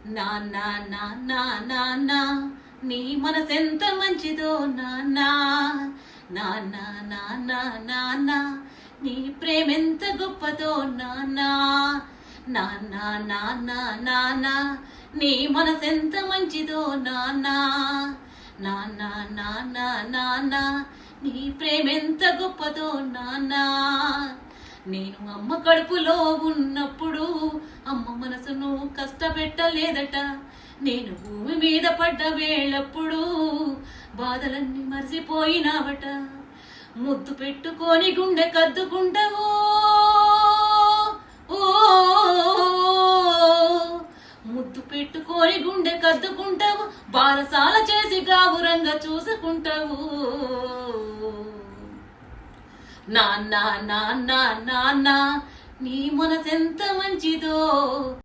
నాన్న నాన్న నాన్న నీ మనసెంత మంచిదో నాన్న నాన్న నాన్న నాన్న నీ ప్రేమెంత గొప్పదో నాన్న నాన్న నాన్న నాన్న నీ మనసెంత మంచిదో నాన్న నాన్న నాన్న నాన్న నీ ప్రేమెంత గొప్పదో నాన్న నేను అమ్మ కడుపులో ఉన్నప్పుడు అమ్మ మనసును కష్టపెట్టలేదట. నేను భూమి మీద పడ్డ వేళప్పుడు బాధలన్నీ మర్చిపోయినావట. ముద్దు పెట్టుకొని గుండె కద్దుకుంటావు, ఓ ముద్దు పెట్టుకొని గుండె కద్దుకుంటావు, బారసాల చేసి గావురంగా చూసుకుంటావు. నాన్న నాన్న నాన్న నీ మనసెంత మంచిదో.